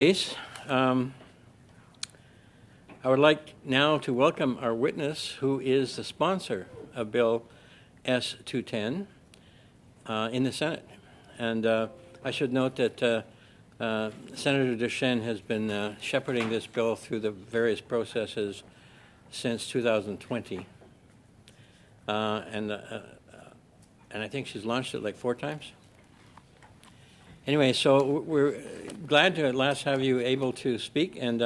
case. I would like now to welcome our witness, who is the sponsor of Bill S-210 in the Senate. And I should note that Senator Dechene has been shepherding this bill through the various processes since 2020. And I think she's launched it like 4 times. Anyway, so we're glad to at last have you able to speak. And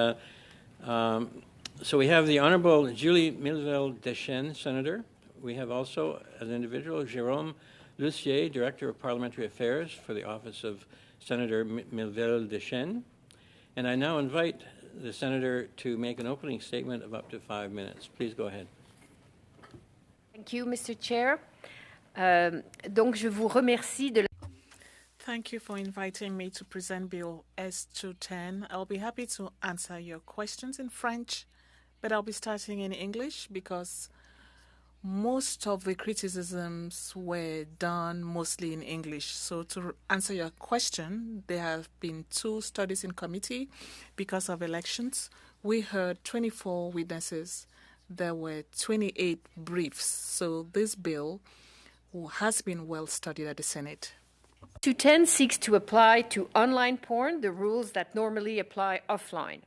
so we have the Honorable Julie Miville Dechene, Senator. We have also, as an individual, Jérôme Lucier, Director of Parliamentary Affairs for the Office of Senator Miville Dechene. And I now invite the Senator to make an opening statement of up to 5 minutes. Please go ahead. Thank you, Mr. Chair. Donc, je vous remercie de Thank you for inviting me to present Bill S-210. I'll be happy to answer your questions in French, but I'll be starting in English because most of the criticisms were done mostly in English. So to answer your question, there have been 2 studies in committee because of elections. We heard 24 witnesses. There were 28 briefs. So this bill has been well studied at the Senate. 210 seeks to apply to online porn the rules that normally apply offline.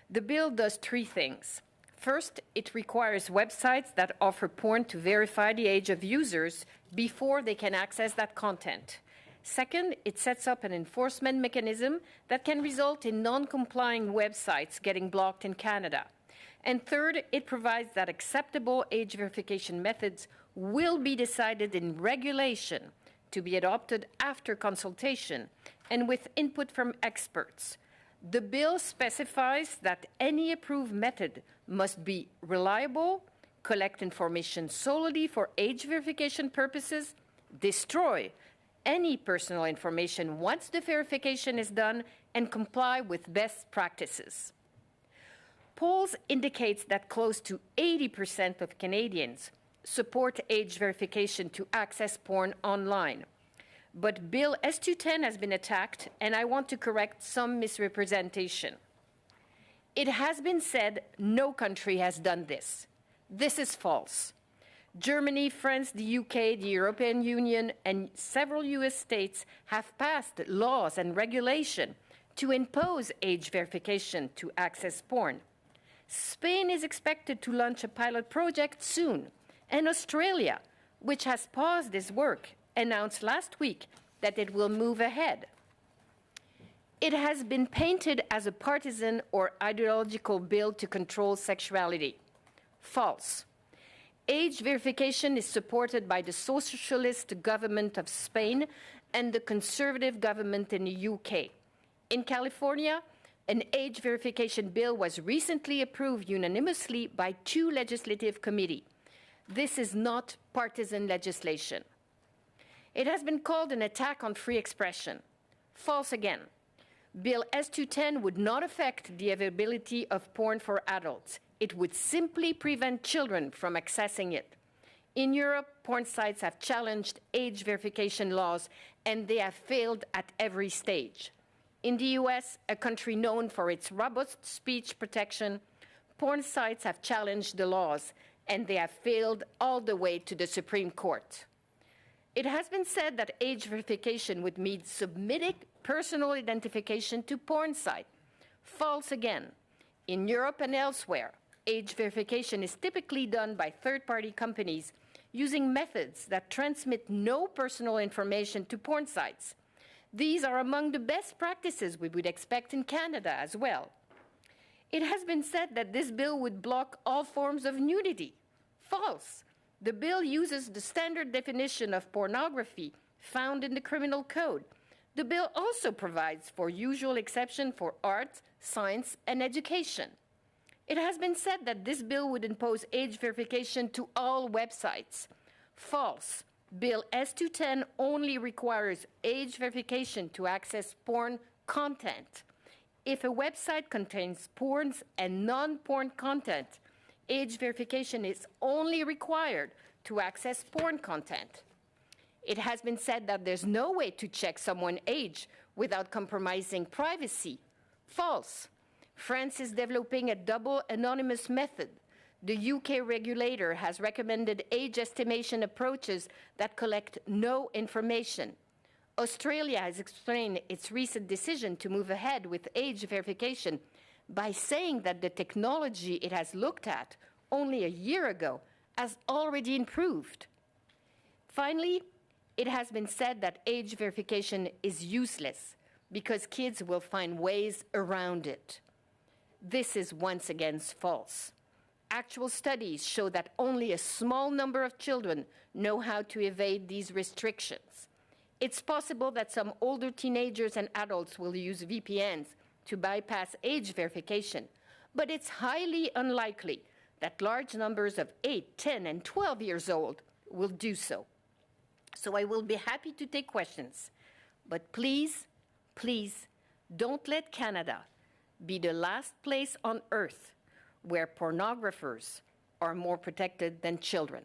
The bill does 3 things. First, it requires websites that offer porn to verify the age of users before they can access that content. Second, it sets up an enforcement mechanism that can result in non-complying websites getting blocked in Canada. And third, it provides that acceptable age verification methods will be decided in regulation to be adopted after consultation and with input from experts. The bill specifies that any approved method must be reliable, collect information solely for age verification purposes, destroy any personal information once the verification is done, and comply with best practices. Polls indicate that close to 80% of Canadians support age verification to access porn online. But Bill S-210 has been attacked, and I want to correct some misrepresentation. It has been said no country has done this. This is false. Germany, France, the UK, the European Union, and several US states have passed laws and regulation to impose age verification to access porn. Spain is expected to launch a pilot project soon, and Australia, which has paused this work, announced last week that it will move ahead. It has been painted as a partisan or ideological bill to control sexuality. False. Age verification is supported by the socialist government of Spain and the conservative government in the UK. In California, an age verification bill was recently approved unanimously by 2 legislative committees. This is not partisan legislation. It has been called an attack on free expression. False again. Bill S-210 would not affect the availability of porn for adults. It would simply prevent children from accessing it. In Europe, porn sites have challenged age verification laws, and they have failed at every stage. In the US, a country known for its robust speech protection, porn sites have challenged the laws, and they have failed all the way to the Supreme Court. It has been said that age verification would mean submitting personal identification to porn sites. False again. In Europe and elsewhere, age verification is typically done by third-party companies using methods that transmit no personal information to porn sites. These are among the best practices we would expect in Canada as well. It has been said that this bill would block all forms of nudity. False. The bill uses the standard definition of pornography found in the criminal code. The bill also provides for usual exception for art, science, and education. It has been said that this bill would impose age verification to all websites. False. Bill S-210 only requires age verification to access porn content. If a website contains porn and non-porn content, age verification is only required to access porn content. It has been said that there's no way to check someone's age without compromising privacy. False. France is developing a double anonymous method. The UK regulator has recommended age estimation approaches that collect no information. Australia has explained its recent decision to move ahead with age verification by saying that the technology it has looked at only a year ago has already improved. Finally, it has been said that age verification is useless because kids will find ways around it. This is once again false. Actual studies show that only a small number of children know how to evade these restrictions. It's possible that some older teenagers and adults will use VPNs to bypass age verification, but it's highly unlikely that large numbers of 8, 10, and 12 years old will do so. So I will be happy to take questions, but please, please, don't let Canada be the last place on earth where pornographers are more protected than children.